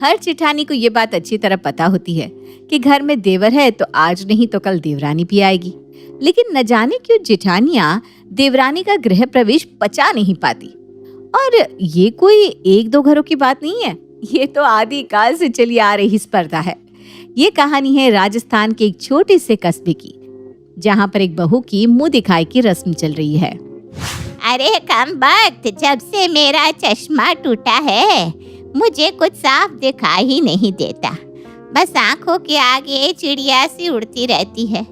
हर जेठानी को ये बात अच्छी तरह पता होती है कि घर में देवर है तो आज नहीं तो कल देवरानी भी आएगी। लेकिन न जाने क्यों जेठानियां देवरानी का गृह प्रवेश पचा नहीं पाती। और ये कोई एक दो घरों की बात नहीं है, ये तो आदिकाल से चली आ रही स्पर्धा है। ये कहानी है राजस्थान के एक छोटे से कस्बे की, जहाँ पर एक बहू की मुंह दिखाई की रस्म चल रही है। अरे कम वक्त, जब से मेरा चश्मा टूटा है मुझे कुछ साफ दिखाई ही नहीं देता। बस आंखों के आगे चिड़िया सी उड़ती रहती है।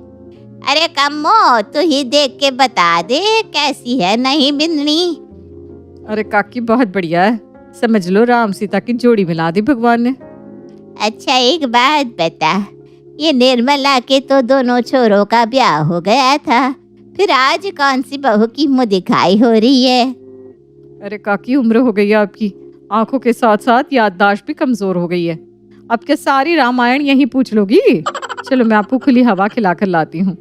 अरे कम्मो, तू ही देख के बता दे कैसी है नई बिंदनी। अरे काकी बहुत बढ़िया है, समझ लो राम सीता की जोड़ी मिला दी भगवान ने। अच्छा एक बात बता, ये निर्मला के तो दोनों छोरों का ब्याह हो गया था, फिर आज कौन सी बहू की मुँह दिखाई हो रही है? अरे काकी उम्र हो गई है आपकी, आंखों के साथ साथ याददाश्त भी कमजोर हो गई है। अब क्या सारी रामायण यहीं पूछ लोगी? चलो मैं आपको खुली हवा खिलाकर लाती हूँ।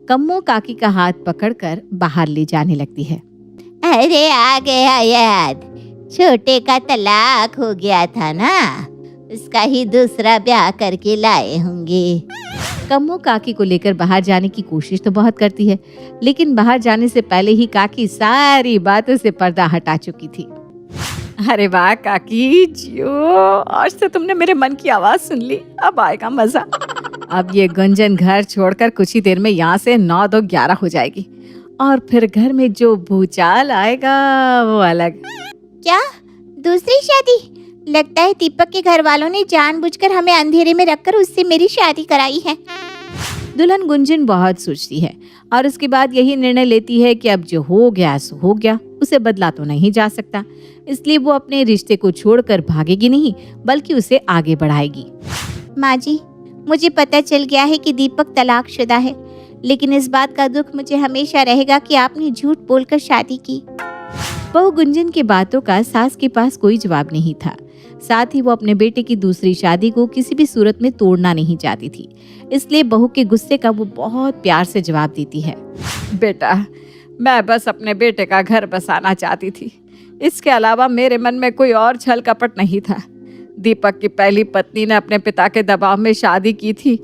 कम्मो काकी का हाथ पकड़कर बाहर ले जाने लगती है। अरे आ गया याद, छोटे का तलाक हो गया था ना, उसका ही दूसरा ब्याह करके लाए होंगे। कम्मो काकी को लेकर बाहर जाने की कोशिश तो बहुत करती है, लेकिन बाहर जाने से पहले ही काकी सारी बातों से पर्दा हटा चुकी थी। अरे वाह काकी जियो, आज तो तुमने मेरे मन की आवाज सुन ली, अब आएगा मजा। अब ये गुंजन घर छोड़कर कुछ ही देर में यहाँ से 9 2 11 हो जाएगी, और फिर घर में जो भूचाल आएगा वो अलग। क्या दूसरी शादी? लगता है दीपक के घर वालों ने जानबूझकर हमें अंधेरे में रखकर उससे मेरी शादी कराई है। दुल्हन गुंजन बहुत सोचती है और उसके बाद यही निर्णय लेती है कि अब जो हो गया सो हो गया, उसे बदला तो नहीं जा सकता। इसलिए वो अपने रिश्ते को छोड़कर भागेगी नहीं, बल्कि उसे आगे बढ़ाएगी। माँ जी, मुझे पता चल गया है कि दीपक तलाकशुदा है, लेकिन इस बात का दुख मुझे हमेशा रहेगा कि आपने झूठ बोलकर शादी की। बहू गुंजन की बातों का सास के पास कोई जवाब नहीं था। साथ ही वो अपने बेटे की दूसरी शादी को किसी भी सूरत में तोड़ना नहीं चाहती थी, इसलिए बहू के गुस्से का वो बहुत प्यार से जवाब देती है। बेटा, मैं बस अपने बेटे का घर बसाना चाहती थी, इसके अलावा मेरे मन में कोई और छल कपट नहीं था। दीपक की पहली पत्नी ने अपने पिता के दबाव में शादी की थी,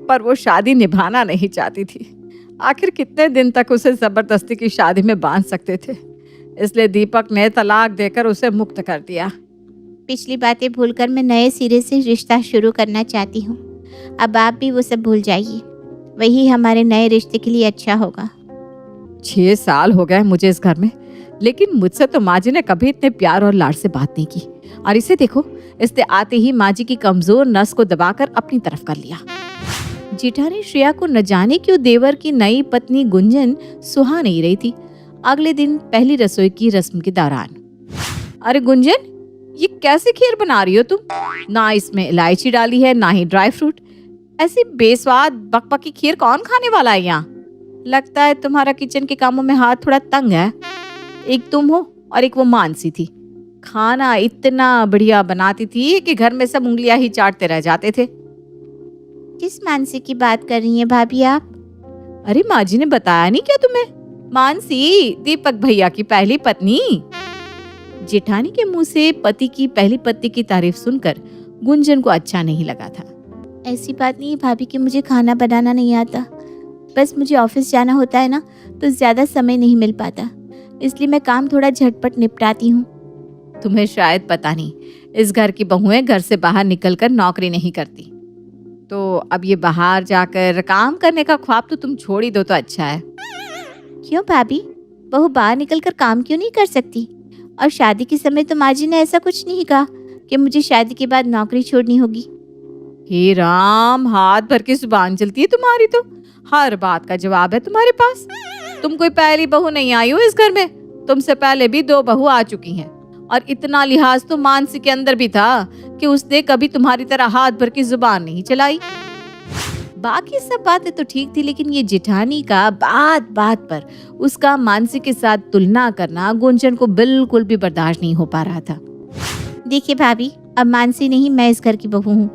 पर वो शादी निभाना नहीं चाहती थी। आखिर कितने दिन तक उसे जबरदस्ती की शादी में बांध सकते थे, इसलिए दीपक ने तलाक देकर उसे मुक्त कर दिया। पिछली बातें भूलकर मैं नए सिरे से रिश्ता शुरू करना चाहती हूँ। अब आप भी वो सब भूल जाइए, वही हमारे नए रिश्ते के लिए अच्छा होगा। 6 साल हो गए मुझे इस घर में, लेकिन मुझसे तो माँ जी ने कभी इतने प्यार और लाड से बात नहीं की। और इसे देखो, इसने आते ही माँ जी की कमजोर नस को दबाकर अपनी तरफ कर लिया। जेठानी श्रेया को न जाने क्यों देवर की नई पत्नी गुंजन सुहा नहीं रही थी। अगले दिन पहली रसोई की रस्म के दौरान, अरे गुंजन, ये कैसे खीर बना रही हो तुम? ना इसमें इलायची डाली है, ना ही ड्राई फ्रूट। ऐसी बेस्वाद बकबकी खीर कौन खाने वाला है यहाँ? लगता है तुम्हारा किचन के कामों में हाथ थोड़ा तंग है। एक तुम हो और एक वो मानसी थी। खाना इतना बढ़िया बनाती थी कि घर में सब उंगलियां ही चाटते रह जाते थे। किस मानसी की बात कर रही हैं भाभी आप? अरे माँ जी ने बताया नहीं क्या तुम्हें? मानसी, दीपक भैया की पहली पत्नी। जेठानी के मुंह से पति की पहली पत्नी की तारीफ सुनकर गुंजन को अच्छा नहीं लगा था। ऐसी बात नहीं है भाभी कि मुझे खाना बनाना नहीं आता, बस मुझे ऑफिस जाना होता है ना, तो ज्यादा समय नहीं मिल पाता, इसलिए मैं काम थोड़ा झटपट निपटाती हूँ। तुम्हें शायद पता नहीं, इस घर की बहुएं घर से बाहर निकलकर नौकरी नहीं करती, तो अब ये बाहर जाकर काम करने का ख्वाब तो तुम छोड़ ही दो तो अच्छा है। क्यों भाभी, बहू बाहर निकलकर काम क्यों नहीं कर सकती? और शादी के समय तो माँ जी ने ऐसा कुछ नहीं कहा कि मुझे शादी के बाद नौकरी छोड़नी होगी। हे राम, हाथ भर की जुबान चलती है तुम्हारी, तो हर बात का जवाब है तुम्हारे पास। तुम कोई पहली बहू नहीं आई हो इस घर में, तुमसे पहले भी 2 बहू आ चुकी हैं, और इतना लिहाज तो मानसी के अंदर भी था कि उसने कभी तुम्हारी तरह हाथ भर की जुबान नहीं चलाई। बाकी सब बातें तो ठीक थी, लेकिन ये जेठानी का बात बात पर उसका मानसी के साथ तुलना करना गुंजन को बिल्कुल भी बर्दाश्त नहीं हो पा रहा था। देखिए भाभी, अब मानसी नहीं, मैं इस घर की बहू हूँ।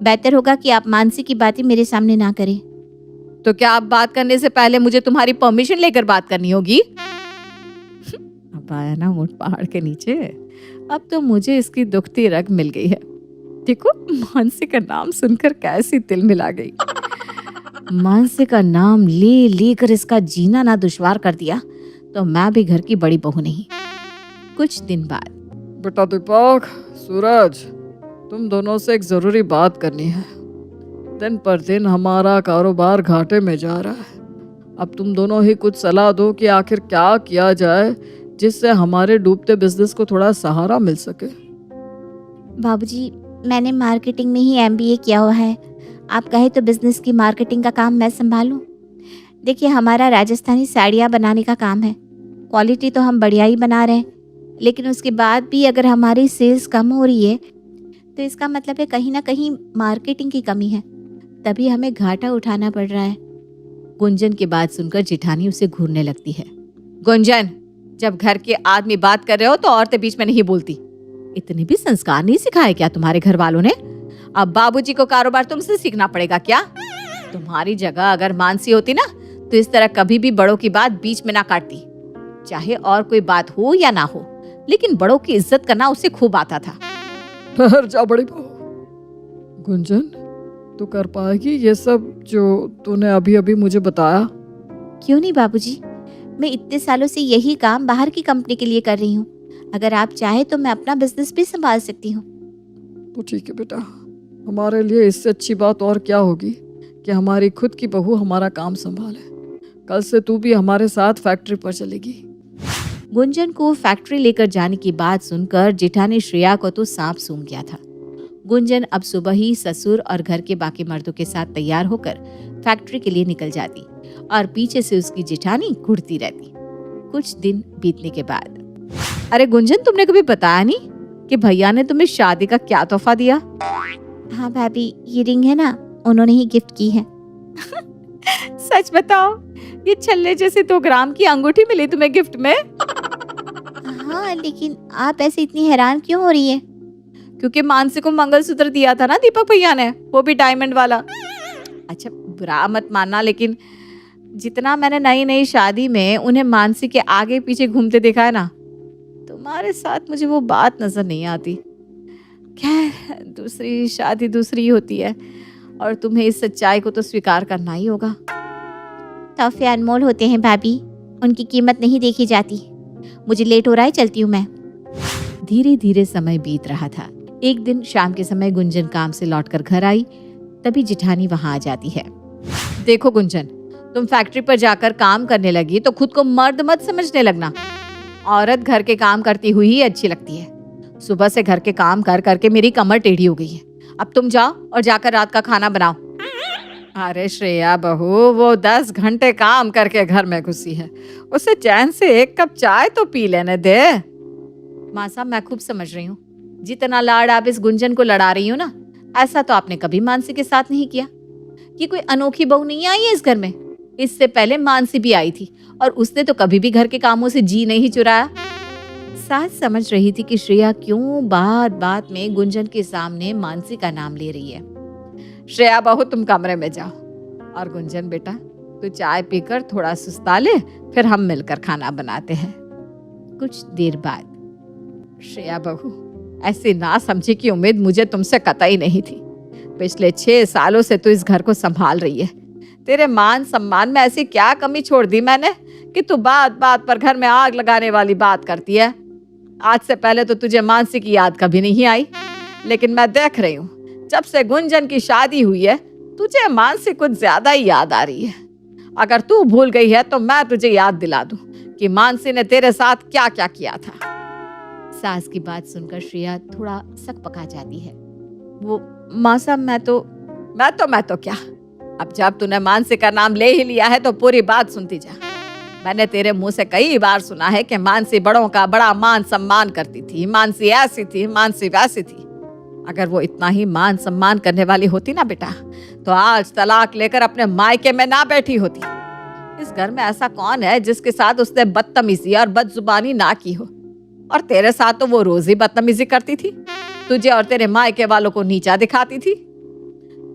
बेहतर होगा कि आप मानसी की बातें मेरे सामने ना करें। तो क्या आप बात करने से पहले मुझे तुम्हारी परमिशन लेकर बात करनी होगी? अब आया ना ऊंट पहाड़ के नीचे, अब तो मुझे इसकी दुखती रग मिल गई है। देखो मानसी का नाम सुनकर कैसी तिलमिला गई। मानसी का नाम ले लेकर इसका जीना ना दुश्वार कर दिया तो मैं भी घर की बड़ी बहू नहीं। कुछ दिन बाद, बेटा दीपक, सूरज, तुम दोनों से एक जरूरी बात करनी है। दिन पर दिन हमारा कारोबार घाटे में जा रहा है। अब तुम दोनों ही कुछ सलाह दो कि आखिर क्या किया जाए जिससे हमारे डूबते बिजनेस को थोड़ा सहारा मिल सके। बाबूजी, मैंने मार्केटिंग में ही एमबीए किया हुआ है। आप कहे तो बिजनेस की मार्केटिंग का काम मैं संभालूं। देखिए, हमारा राजस्थानी साड़ियाँ बनाने का काम है। क्वालिटी तो हम बढ़िया ही बना रहे हैं, लेकिन उसके बाद भी अगर हमारी सेल्स कम हो रही है तो इसका मतलब है कहीं ना कहीं मार्केटिंग की कमी है, तभी हमें घाटा उठाना पड़ रहा है। गुंजन की बात सुनकर जिठानी उसे घूरने लगती है। गुंजन, जब घर के आदमी बात कर रहे हो तो औरतें बीच में नहीं बोलती। इतने भी संस्कार नहीं सिखाए क्या तुम्हारे घर वालों ने? अब बाबूजी को कारोबार तुमसे सीखना पड़ेगा क्या? तुम्हारी जगह अगर मानसी होती ना तो इस तरह कभी भी बड़ों की बात बीच में ना काटती, चाहे और कोई बात हो या ना हो, लेकिन बड़ों की इज्जत करना उसे खूब आता था। ठहर जा बड़ी बहू। गुंजन, तू कर पाएगी ये सब जो तूने अभी अभी मुझे बताया? क्यों नहीं बाबूजी, मैं इतने सालों से यही काम बाहर की कंपनी के लिए कर रही हूँ। अगर आप चाहे तो मैं अपना बिजनेस भी संभाल सकती हूँ। तो ठीक है बेटा, हमारे लिए इससे अच्छी बात और क्या होगी कि हमारी खुद की बहू हमारा काम संभाले। कल से तू भी हमारे साथ फैक्ट्री पर चलेगी। गुंजन को फैक्ट्री लेकर जाने की बात सुनकर जेठानी श्रेया को तो सांप सूंघ गया था। गुंजन अब सुबह ही ससुर और घर के बाकी मर्दों के साथ तैयार होकर फैक्ट्री के लिए निकल जाती और पीछे से उसकी जेठानी घुड़ती रहती। कुछ दिन बीतने के बाद, अरे गुंजन, तुमने कभी बताया नहीं कि भैया ने तुम्हें शादी का क्या तोहफा दिया? हाँ भाभी, ये रिंग है ना, उन्होंने ही गिफ्ट की है। सच बताओ, ये छल्ले जैसे 2 ग्राम की अंगूठी मिली तुम्हें गिफ्ट में? हाँ, लेकिन आप ऐसे इतनी हैरान क्यों हो रही है? क्योंकि मानसी को मंगलसूत्र दिया था ना दीपक भैया ने, वो भी डायमंड वाला। अच्छा, बुरा मत मानना, लेकिन जितना मैंने नई नई शादी में उन्हें मानसी के आगे पीछे घूमते देखा है ना, तुम्हारे साथ मुझे वो बात नजर नहीं आती। खैर, दूसरी शादी दूसरी होती है और तुम्हें इस सच्चाई को तो स्वीकार करना ही होगा। तोहफे अनमोल होते हैं भाभी, उनकी कीमत नहीं देखी जाती। मुझे लेट हो रहा है, चलती हूँ मैं। धीरे धीरे समय बीत रहा था। एक दिन शाम के समय गुंजन काम से लौटकर घर आई, तभी जिठानी वहां आ जाती है। देखो गुंजन, तुम फैक्ट्री पर जाकर काम करने लगी तो खुद को मर्द मत समझने लगना। औरत घर के काम करती हुई ही अच्छी लगती है। सुबह से घर के काम कर करके मेरी कमर टेढ़ी हो गई है। अब तुम जाओ और जाकर रात का खाना बनाओ। अरे श्रेया बहू, वो 10 घंटे काम करके घर में घुसी है, उसे चैन से 1 कप चाय तो पी लेने दे। माँ साहब, मैं खूब समझ रही हूँ, जितना लाड़ आप इस गुंजन को लड़ा रही हो ना, ऐसा तो आपने कभी मानसी के साथ नहीं किया। ये कोई अनोखी बहू नहीं आई है इस घर में। इससे पहले मानसी भी आई थी और उसने तो कभी भी घर के कामों से जी नहीं चुराया। सास समझ रही थी कि श्रेया क्यों बात बात में गुंजन के सामने मानसी का नाम ले रही है। श्रेया बहू, तुम कमरे में जाओ और गुंजन बेटा, तू चाय पीकर थोड़ा सुस्ता ले, फिर हम मिलकर खाना बनाते हैं। कुछ देर बाद, श्रेया बहू, ऐसी ना समझी की उम्मीद मुझे तुमसे कतई नहीं थी। पिछले 6 सालों से तू इस घर को संभाल रही है। तेरे मान सम्मान में ऐसी क्या कमी छोड़ दी मैंने कि तू बात बात पर घर में आग लगाने वाली बात करती है। आज से पहले तो तुझे मानसी की याद कभी नहीं आई, लेकिन मैं देख रही हूँ जब से गुंजन की शादी हुई है तुझे मानसी कुछ ज्यादा ही याद आ रही है। अगर तू भूल गई है तो मैं तुझे याद दिला दूं कि मानसी ने तेरे साथ क्या क्या किया था। सास की बात सुनकर श्रेया थोड़ा सक पका जाती है। वो, माँ साहब, मैं तो क्या, अब जब तूने मानसी का नाम ले ही लिया है तो पूरी बात सुनती जा। मैंने तेरे मुंह से कई बार सुना है कि मानसी बड़ों का बड़ा मान सम्मान करती थी, मानसी ऐसी थी, मानसी वैसी थी। अगर वो इतना ही मान सम्मान करने वाली होती ना बेटा, तो आज तलाक लेकर अपने मायके में ना बैठी होती। इस घर में ऐसा कौन है जिसके साथ उसने बदतमीजी और बदजुबानी ना की हो? और तेरे साथ तो वो रोज ही बदतमीजी करती थी, तुझे और तेरे मायके वालों को नीचा दिखाती थी।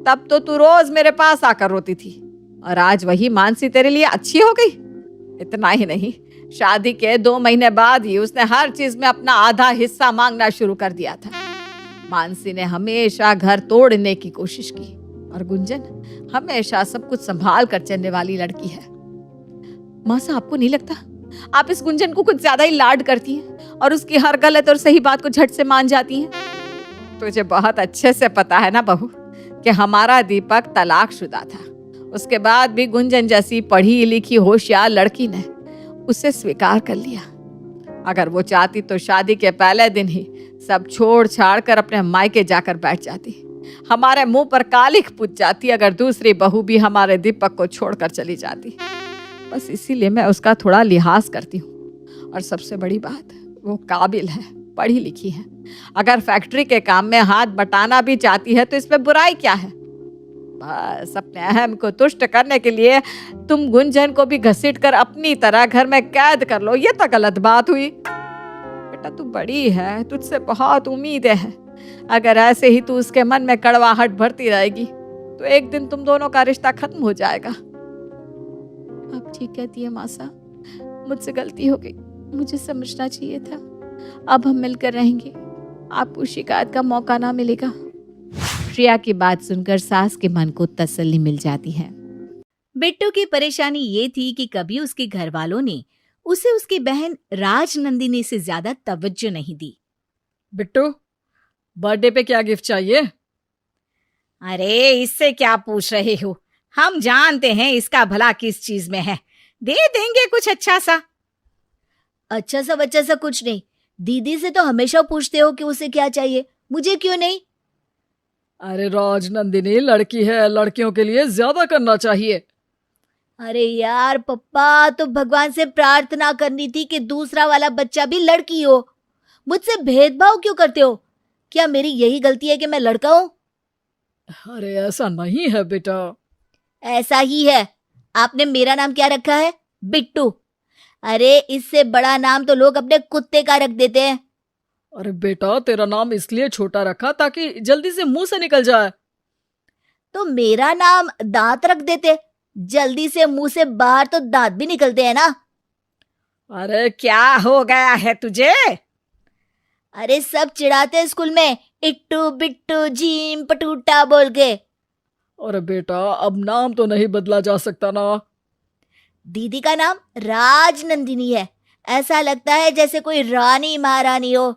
तब तो तू रोज मेरे पास आकर रोती थी, और आज वही मानसी तेरे लिए अच्छी हो गई। इतना ही नहीं, शादी के 2 महीने बाद ही उसने हर चीज में अपना आधा हिस्सा मांगना शुरू कर दिया था। मानसी ने हमेशा घर तोड़ने की कोशिश की और गुंजन हमेशा सब कुछ संभाल कर चलने वाली लड़की है। मासा, आपको नहीं लगता आप इस गुंजन को कुछ ज्यादा ही लाड करती हैं और उसकी हर गलत और सही बात को झट से मान जाती हैं? तुझे बहुत अच्छे से पता है ना बहू कि हमारा दीपक तलाकशुदा था। उसके बाद भी गुंजन जैसी पढ़ी लिखी होशियार लड़की ने उसे स्वीकार कर लिया। अगर वो चाहती तो शादी के पहले दिन ही सब छोड़ छाड़ कर अपने मायके जाकर बैठ जाती। हमारे मुंह पर कालिख पूज जाती अगर दूसरी बहू भी हमारे दीपक को छोड़कर चली जाती। बस इसीलिए मैं उसका थोड़ा लिहाज करती हूँ। और सबसे बड़ी बात, वो काबिल है, पढ़ी लिखी है। अगर फैक्ट्री के काम में हाथ बटाना भी चाहती है तो इसमें बुराई क्या है? बस अपने अहम को तुष्ट करने के लिए तुम गुंजन को भी घसीट कर अपनी तरह घर में कैद कर लो, ये तो गलत बात हुई। बेटा तू बड़ी है, तुझसे बहुत उम्मीदें हैं। अगर ऐसे ही तू उसके मन में कड़वाहट भरती रहेगी तो एक दिन तुम दोनों का रिश्ता खत्म हो जाएगा। आप ठीक कहती है मासा, मुझसे गलती हो गई, मुझे समझना चाहिए था। अब हम मिलकर रहेंगे, आपको शिकायत का मौका ना मिलेगा। श्रेया की बात सुनकर सास के मन को तसल्ली मिल जाती है। बिट्टू की परेशानी ये थी कि कभी उसके घर वालों ने उसे उसकी बहन राजनंदिनी से ज्यादा तवज्जो नहीं दी। बिट्टू, बर्थडे पे क्या गिफ्ट चाहिए? अरे इससे क्या पूछ रहे हो, हम जानते हैं इसका भला किस चीज में है, दे देंगे कुछ अच्छा सा। अच्छा सा बच्चा सा कुछ नहीं, दीदी से तो हमेशा पूछते हो कि उसे क्या चाहिए, मुझे क्यों नहीं? अरे राजनंदिनी लड़की है, लड़कियों के लिए ज्यादा करना चाहिए। अरे यार पप्पा, तो भगवान से प्रार्थना करनी थी कि दूसरा वाला बच्चा भी लड़की हो। मुझसे भेदभाव क्यों करते हो? क्या मेरी यही गलती है कि मैं लड़का हूँ? अरे ऐसा नहीं है बेटा। ऐसा ही है। आपने मेरा नाम क्या रखा है? बिट्टू। अरे इससे बड़ा नाम तो लोग अपने कुत्ते का रख देते हैं। अरे बेटा, तेरा नाम इसलिए छोटा रखा ताकि जल्दी से मुंह से निकल जाए। तो मेरा नाम दांत रख देते, जल्दी से मुंह से बाहर तो दांत भी निकलते हैं ना। अरे क्या हो गया है तुझे? अरे सब चिढ़ाते हैं स्कूल में, इट्टू बिट्टू जीम पटूटा बोल के। अरे बेटा, अब नाम तो नहीं बदला जा सकता ना। दीदी का नाम राजनंदिनी है, ऐसा लगता है जैसे कोई रानी महारानी हो।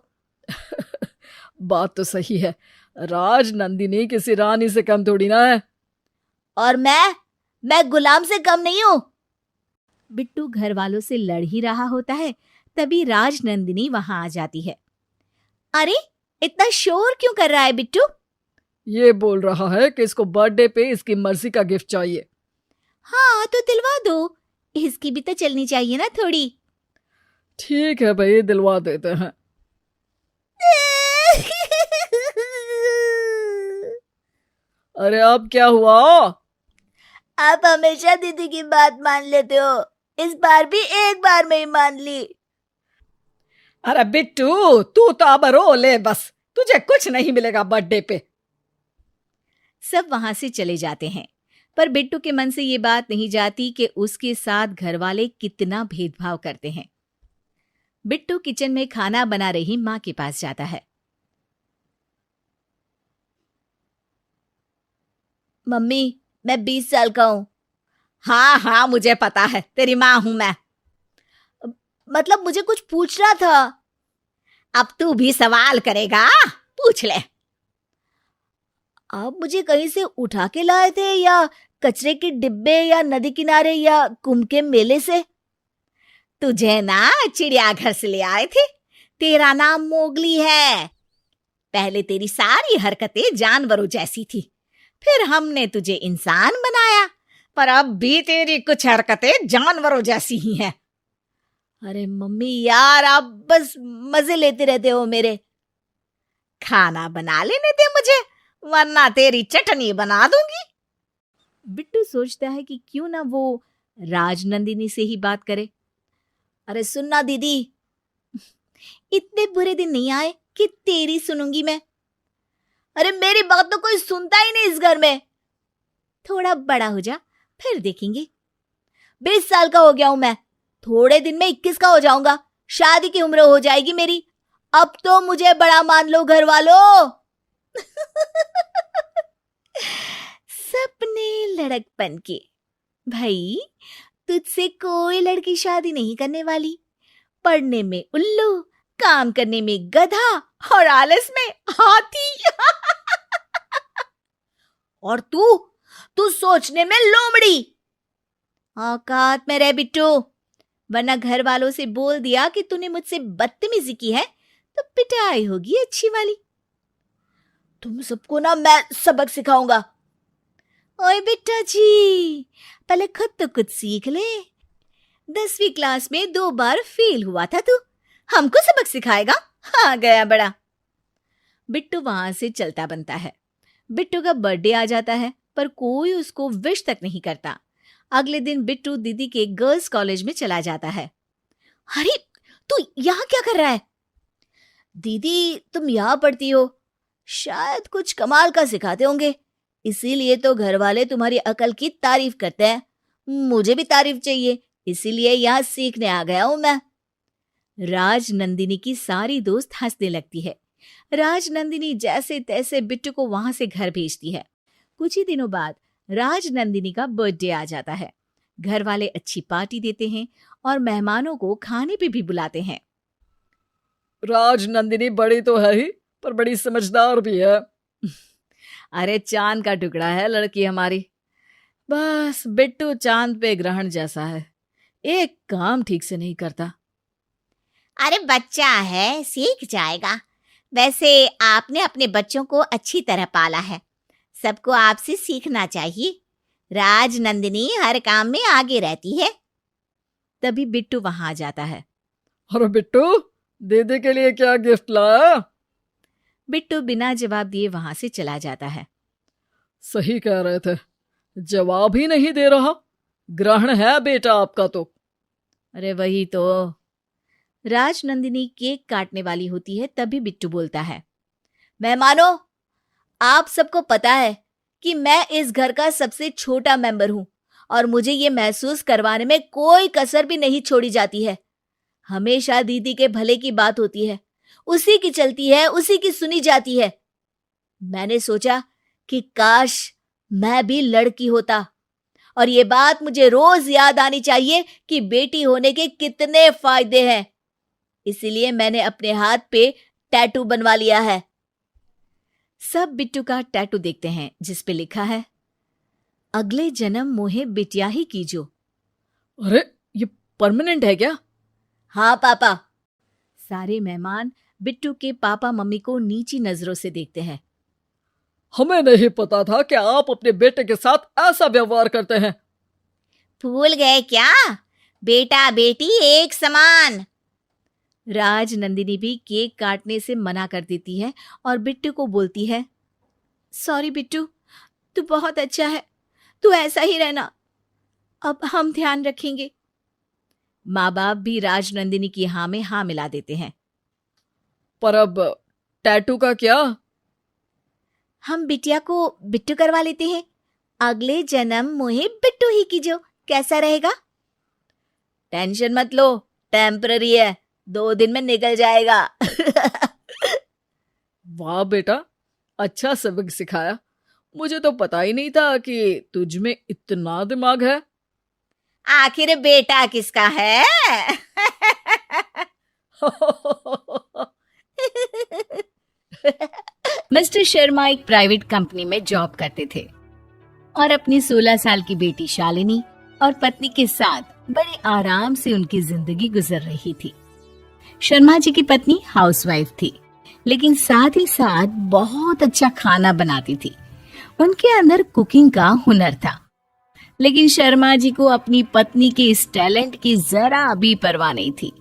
बात तो सही है, राजनंदिनी किसी रानी से कम थोड़ी ना है। और मैं गुलाम से कम नहीं हूँ। बिट्टू घर वालों से लड़ ही रहा होता है, तभी राजनंदिनी वहां आ जाती है। अरे इतना शोर क्यों कर रहा है बिट्टू? ये बोल रहा है कि इसको बर्थडे पे इसकी मर्जी का गिफ्ट चाहिए। हाँ तो दिलवा दो, इसकी भी तो चलनी चाहिए ना थोड़ी। ठीक है भाई, दिलवा देते हैं। अरे अब क्या हुआ? आप हमेशा दीदी की बात मान लेते हो, इस बार भी एक बार में ही मान ली। अरे बिट्टू, तू तो अब रो ले बस, तुझे कुछ नहीं मिलेगा बर्थडे पे। सब वहां से चले जाते हैं, पर बिट्टू के मन से ये बात नहीं जाती कि उसके साथ घरवाले कितना भेदभाव करते हैं। बिट्टू किचन में खाना बना रही माँ के पास जाता है। मम्मी, मैं 20 साल का हूँ। हाँ हाँ मुझे पता है, तेरी माँ हूं मैं। मतलब मुझे कुछ पूछना था। अब तू भी सवाल करेगा? पूछ ले। आप मुझे कहीं से उठा के लाए थे या कचरे के डिब्बे या नदी किनारे या कुंभ के मेले से? तुझे ना चिड़ियाघर से ले आए थे। तेरा नाम मोगली है। पहले तेरी सारी हरकतें जानवरों जैसी थी, फिर हमने तुझे इंसान बनाया, पर अब भी तेरी कुछ हरकतें जानवरों जैसी ही हैं। अरे मम्मी यार, आप बस मजे लेते रहते हो मेरे। खाना बना लेने दे मुझे, वरना तेरी चटनी बना दूंगी। बिट्टू सोचता है कि क्यों ना वो राजनंदिनी से ही बात करे। अरे सुनना दीदी, इतने बुरे दिन नहीं आए कि तेरी सुनूंगी मैं। अरे मेरी बात तो कोई सुनता ही नहीं इस घर में। थोड़ा बड़ा हो जा, फिर देखेंगे। 20 साल का हो गया हूं मैं, थोड़े दिन में 21 का हो जाऊंगा, शादी की उम्र हो जाएगी मेरी। अब तो मुझे बड़ा मान लो घर वालों। सपने लड़कपन के। भाई, तुझसे कोई लड़की शादी नहीं करने वाली। पढ़ने में उल्लू, काम करने में गधा और आलस में हाथी। और तू सोचने में लोमड़ी। औकात में रह बिट्टू, वरना घर वालों से बोल दिया कि तूने मुझसे बदतमीजी की है तो पिटाई होगी अच्छी वाली। तुम सबको ना मैं सबक सिखाऊंगा। ओए बेटा जी, पहले खुद तो कुछ सीख ले। 10वीं क्लास में 2 बार फेल हुआ था तू, हमको सबक सिखाएगा? हाँ, गया बड़ा। बिट्टू वहां से चलता बनता है। बिट्टू का बर्थडे आ जाता है, पर कोई उसको विश तक नहीं करता। अगले दिन बिट्टू दीदी के गर्ल्स कॉलेज में चला जाता है। अरे, तू यहाँ क्या कर रहा है? दीदी, तुम यहाँ पढ़ती हो, शायद कुछ कमाल का सिखाते होंगे, इसीलिए तो घर वाले तुम्हारी अकल की तारीफ करते हैं। मुझे भी तारीफ चाहिए, इसीलिए यहाँ सीखने आ गया हूं मैं। राज नंदिनी की सारी दोस्त हंसने लगती है। राज नंदिनी जैसे तैसे बिट्टू को वहां से घर भेजती है। कुछ ही दिनों बाद राज नंदिनी का बर्थडे आ जाता है। घर वाले अच्छी पार्टी देते हैं और मेहमानों को खाने पे भी बुलाते हैं। राज नंदिनी बड़ी तो है ही, पर बड़ी समझदार भी है। अरे, चांद का टुकड़ा है लड़की हमारी। बस बिट्टू चांद पे ग्रहण जैसा है, एक काम ठीक से नहीं करता। अरे बच्चा है, सीख जाएगा। वैसे आपने अपने बच्चों को अच्छी तरह पाला है, सबको आपसे सीखना चाहिए। राज नंदिनी हर काम में आगे रहती है। तभी बिट्टू वहां आ जाता है। अरे बिट्टू, दीदी के लिए क्या गिफ्ट लाया? बिट्टू बिना जवाब दिए वहां से चला जाता है। सही कह रहे थे, जवाब ही नहीं दे रहा। ग्रहण है बेटा आपका तो। अरे वही तो। राज नंदिनी केक काटने वाली होती है, तभी बिट्टू बोलता है, मेहमानों, आप सबको पता है कि मैं इस घर का सबसे छोटा मेंबर हूं और मुझे ये महसूस करवाने में कोई कसर भी नहीं छोड़ी जाती है। हमेशा दीदी के भले की बात होती है, उसी की चलती है, उसी की सुनी जाती है। मैंने सोचा कि काश मैं भी लड़की होता और ये बात मुझे रोज याद आनी चाहिए कि बेटी होने के कितने फायदे हैं। इसीलिए मैंने अपने हाथ पे टैटू बनवा लिया है। सब बिट्टू का टैटू देखते हैं, जिस पे लिखा है, अगले जन्म मोहे बिटिया ही कीजो। अरे, ये परमानेंट है क्या? हाँ पापा। सारे मेहमान बिट्टू के पापा मम्मी को नीची नजरों से देखते हैं। हमें नहीं पता था कि आप अपने बेटे के साथ ऐसा व्यवहार करते हैं। भूल गए क्या? बेटा बेटी एक समान। राज नंदिनी भी केक काटने से मना कर देती है और बिट्टू को बोलती है, सॉरी बिट्टू, तू बहुत अच्छा है, तू ऐसा ही रहना, अब हम ध्यान रखेंगे। माँ बाप भी राज नंदिनी की हाँ में हाँ मिला देते हैं। पर अब टैटू का क्या? हम बिटिया को बिट्टू करवा लेते हैं। अगले जन्म मोहे बिट्टू ही कीजो, कैसा रहेगा? टेंशन मत लो, टेम्पररी है, 2 दिन में निकल जाएगा। वाह बेटा, अच्छा सबक सिखाया। मुझे तो पता ही नहीं था कि तुझ में इतना दिमाग है। आखिर बेटा किसका है? मिस्टर शर्मा एक प्राइवेट कंपनी में जॉब करते थे और अपनी 16 साल की बेटी शालिनी और पत्नी के साथ बड़े आराम से उनकी जिंदगी गुजर रही थी। शर्मा जी की पत्नी हाउसवाइफ थी, लेकिन साथ ही साथ बहुत अच्छा खाना बनाती थी। उनके अंदर कुकिंग का हुनर था, लेकिन शर्मा जी को अपनी पत्नी के इस टैलेंट की जरा भी परवाह नहीं थी।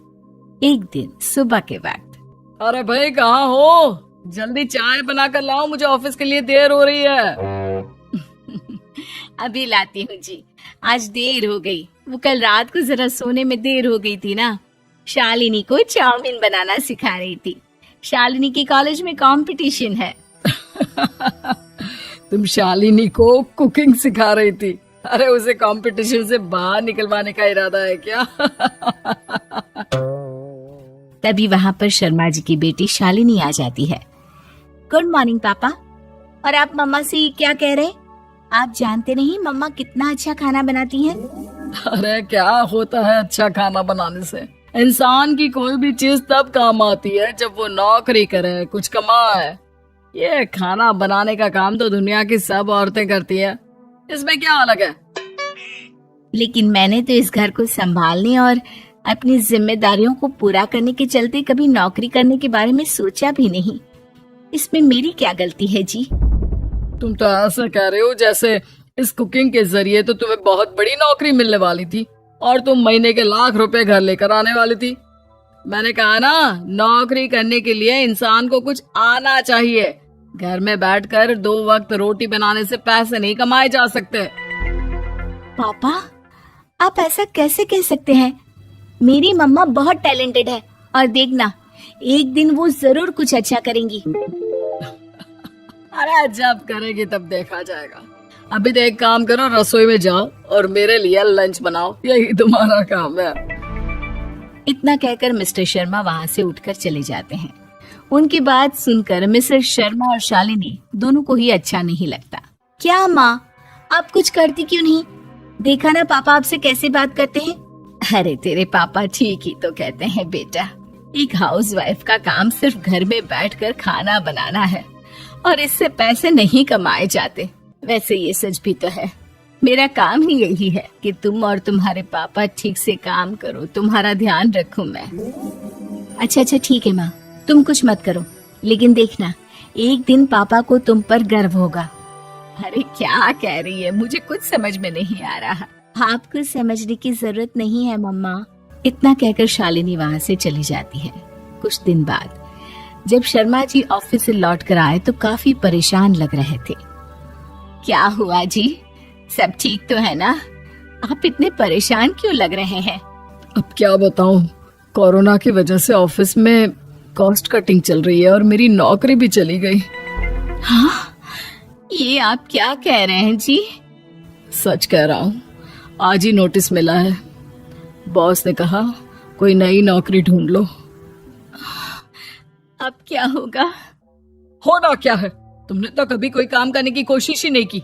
एक दिन सुबह के वक्त, अरे भाई कहाँ हो? जल्दी चाय बनाकर लाओ, मुझे ऑफिस के लिए देर हो रही है। अभी लाती हूँ जी, आज देर हो गई। वो कल रात को जरा सोने में देर हो गई थी ना। शालिनी को चाउमीन बनाना सिखा रही थी। शालिनी के कॉलेज में कंपटीशन है। तुम शालिनी को कुकिंग सिखा रही थी? अरे, उसे कंपटीशन से बाहर निकलवाने का इरादा है क्या? तभी वहां पर शर्मा जी की बेटी शालिनी आ जाती है। गुड मॉर्निंग पापा। और आप मम्मा से क्या कह रहे? आप जानते नहीं मम्मा कितना अच्छा खाना बनाती हैं। अरे क्या होता है अच्छा खाना बनाने से? इंसान की कोई भी चीज तब काम आती है जब वो नौकरी करे, कुछ कमाए। ये खाना बनाने का काम तो दुनिया की सब औरतें करती है, इसमें क्या अलग है? लेकिन मैंने तो इस घर को संभालने और अपनी जिम्मेदारियों को पूरा करने के चलते कभी नौकरी करने के बारे में सोचा भी नहीं। इसमें मेरी क्या गलती है जी? तुम तो ऐसा कह रहे हो जैसे इस कुकिंग के जरिए तो तुम्हें बहुत बड़ी नौकरी मिलने वाली थी और तुम महीने के लाख रुपए घर लेकर आने वाली थी। मैंने कहा ना, नौकरी करने के लिए इंसान को कुछ आना चाहिए। घर में बैठकर 2 वक्त रोटी बनाने से पैसे नहीं कमाए जा सकते। पापा, आप ऐसा कैसे कह सकते हैं? मेरी मम्मा बहुत टैलेंटेड है और देखना एक दिन वो जरूर कुछ अच्छा करेंगी। अरे जब करेगी तब देखा जाएगा। अभी तो एक काम करो, रसोई में जाओ और मेरे लिए लंच बनाओ, यही तुम्हारा काम है। इतना कहकर मिस्टर शर्मा वहाँ से उठकर चले जाते हैं। उनकी बात सुनकर मिसेस शर्मा और शालिनी दोनों को ही अच्छा नहीं लगता। क्या माँ, आप कुछ करती क्यों नहीं? देखा ना पापा आपसे कैसे बात करते हैं। अरे तेरे पापा ठीक ही तो कहते हैं बेटा। एक हाउसवाइफ का काम सिर्फ घर में बैठकर खाना बनाना है और इससे पैसे नहीं कमाए जाते। वैसे ये सच भी तो है, मेरा काम ही यही है कि तुम और तुम्हारे पापा ठीक से काम करो, तुम्हारा ध्यान रखूं मैं। अच्छा ठीक है माँ, तुम कुछ मत करो, लेकिन देखना एक दिन पापा को तुम पर गर्व होगा। अरे क्या कह रही है, मुझे कुछ समझ में नहीं आ रहा। आपको समझने की जरूरत नहीं है मम्मा। इतना कहकर शालिनी वहाँ से चली जाती है। कुछ दिन बाद जब शर्मा जी ऑफिस से लौट कर आए तो काफी परेशान लग रहे थे। क्या हुआ जी, सब ठीक तो है ना? आप इतने परेशान क्यों लग रहे हैं? अब क्या बताऊं, कोरोना की वजह से ऑफिस में कॉस्ट कटिंग चल रही है और मेरी नौकरी भी चली गई। हाँ, ये आप क्या कह रहे हैं जी? सच कह रहा हूँ, आज ही नोटिस मिला है। बॉस ने कहा कोई नई नौकरी ढूंढ लो। अब क्या होगा? होना क्या है, तुमने तो कभी कोई काम करने की कोशिश ही नहीं की।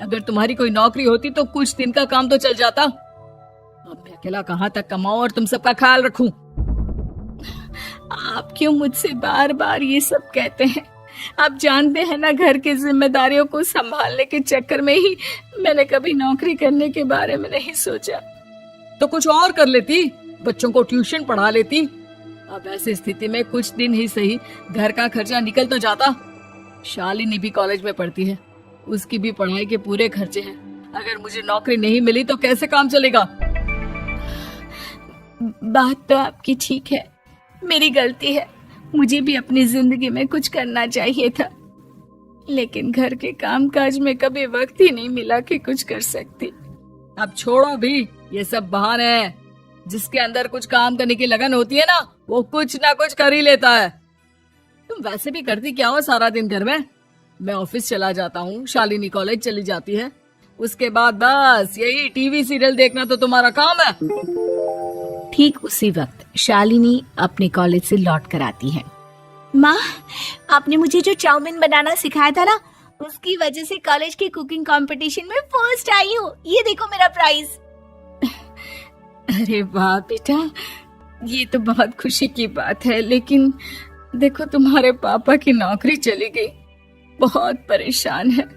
अगर तुम्हारी कोई नौकरी होती तो कुछ दिन का काम तो चल जाता। अब मैं अकेला कहाँ तक कमाऊं और तुम सबका ख्याल रखूं? आप क्यों मुझसे बार बार ये सब कहते हैं? आप जानते हैं ना, घर की जिम्मेदारियों को संभालने के चक्कर में ही मैंने कभी नौकरी करने के बारे में नहीं सोचा। तो कुछ और कर लेती, बच्चों को ट्यूशन पढ़ा लेती। अब ऐसी स्थिति में कुछ दिन ही सही घर का खर्चा निकल तो जाता। शालिनी भी कॉलेज में पढ़ती है, उसकी भी पढ़ाई के पूरे खर्चे हैं। अगर मुझे नौकरी नहीं मिली तो कैसे काम चलेगा? बात तो आपकी ठीक है, मेरी गलती है। मुझे भी अपनी जिंदगी में कुछ करना चाहिए था, लेकिन घर के कामकाज में कभी वक्त ही नहीं मिला कि कुछ कर सकती। अब छोड़ो भी, ये सब बहाने हैं। जिसके अंदर कुछ काम करने की लगन होती है ना, वो कुछ ना कुछ कर ही लेता है। तुम वैसे भी करती क्या हो सारा दिन घर में? मैं ऑफिस चला जाता हूँ, शालिनी कॉलेज चली जाती है, उसके बाद बस यही टीवी सीरियल देखना तो तुम्हारा काम है। ठीक उसी वक्त शालिनी अपने कॉलेज से लौट कर आती है। माँ, आपने मुझे जो चाउमीन बनाना सिखाया था ना, उसकी वजह से कॉलेज के कुकिंग कंपटीशन में फर्स्ट आई हूँ। ये देखो मेरा प्राइज। अरे वाह बेटा, ये तो बहुत खुशी की बात है, लेकिन देखो तुम्हारे पापा की नौकरी चली गई। बहुत परेशान है,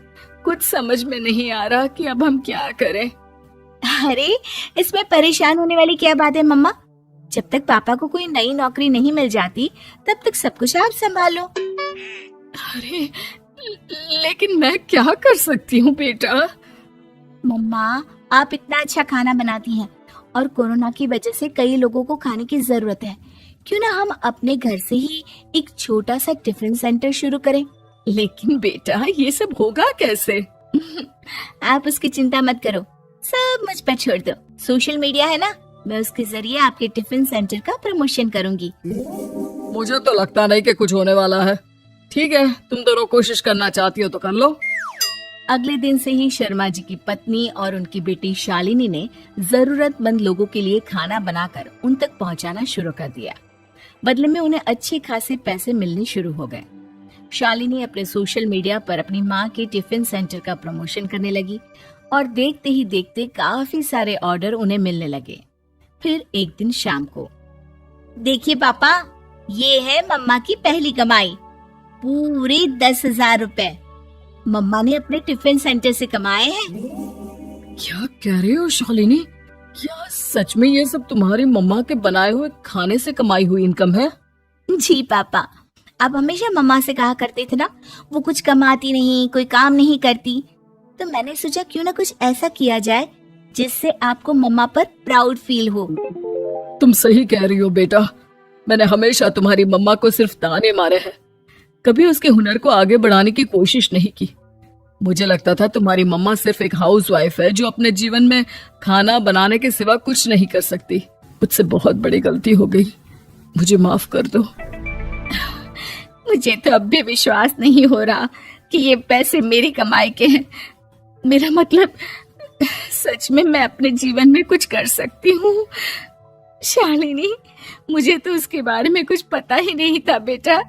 कुछ समझ में नहीं आ रहा कि अब हम क्या करें। अरे इसमें परेशान होने वाली क्या बात है मम्मा? जब तक पापा को कोई नई नौकरी नहीं मिल जाती तब तक सब कुछ आप संभालो। अरे लेकिन मैं क्या कर सकती हूँ बेटा? मम्मा, आप इतना अच्छा खाना बनाती हैं और कोरोना की वजह से कई लोगों को खाने की जरूरत है। क्यों ना हम अपने घर से ही एक छोटा सा टिफिन सेंटर शुरू करें? लेकिन बेटा ये सब होगा कैसे? आप उसकी चिंता मत करो, सब मुझ पर छोड़ दो। सोशल मीडिया है ना, मैं उसके जरिए आपके टिफिन सेंटर का प्रमोशन करूंगी। मुझे तो लगता नहीं कि कुछ होने वाला है। ठीक है, तुम दोनों कोशिश करना चाहती हो तो कर लो। अगले दिन से ही शर्मा जी की पत्नी और उनकी बेटी शालिनी ने जरूरतमंद लोगों के लिए खाना बनाकर उन तक पहुंचाना शुरू कर दिया। बदले में उन्हें अच्छे खासे पैसे मिलने शुरू हो गए। शालिनी अपने सोशल मीडिया पर अपनी माँ के टिफिन सेंटर का प्रमोशन करने लगी और देखते ही देखते काफी सारे ऑर्डर उन्हें मिलने लगे। फिर एक दिन शाम को, देखिए पापा, ये है मम्मा की पहली कमाई, पूरे 10,000 रुपए मम्मा ने अपने टिफिन सेंटर से कमाए हैं। क्या कह रही हो शालिनी? क्या सच में ये सब तुम्हारी मम्मा के बनाए हुए खाने से कमाई हुई इनकम है? जी पापा, आप हमेशा मम्मा से कहा करते थे ना, वो कुछ कमाती नहीं, कोई काम नहीं करती। तो मैंने सोचा क्यों ना कुछ ऐसा किया जाए जिससे आपको मम्मा पर प्राउड फील हो। तुम सही कह रही हो बेटा। मैंने हमेशा तुम्हारी मम्मा को सिर्फ ताने मारे हैं, कभी उसके हुनर को आगे बढ़ाने की कोशिश नहीं की। मुझे लगता था तुम्हारी मम्मा सिर्फ एक हाउसवाइफ है जो अपने जीवन में खाना बनाने के सिवा कुछ नहीं कर सकती। मुझसे बहुत बड़ी गलती हो गई, मुझे माफ कर दो। मुझे तो अब भी विश्वास नहीं हो रहा कि ये पैसे मेरी कमाई के हैं। मेरा मतलब, सच में मैं अपने जीवन में कुछ कर सकती हूँ। शालिनी, मुझे तो उसके बारे में कुछ पता ही नहीं था बेटा।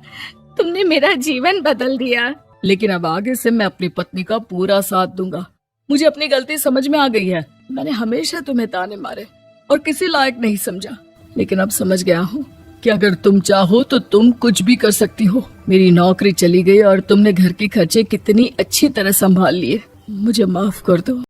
तुमने मेरा जीवन बदल दिया। लेकिन अब आगे से मैं अपनी पत्नी का पूरा साथ दूंगा। मुझे अपनी गलती समझ में आ गई है। मैंने हमेशा तुम्हें ताने मारे और किसी लायक नहीं समझा, लेकिन अब समझ गया हूँ कि अगर तुम चाहो तो तुम कुछ भी कर सकती हो। मेरी नौकरी चली गई और तुमने घर के खर्चे कितनी अच्छी तरह संभाल लिए। मुझे माफ कर दो।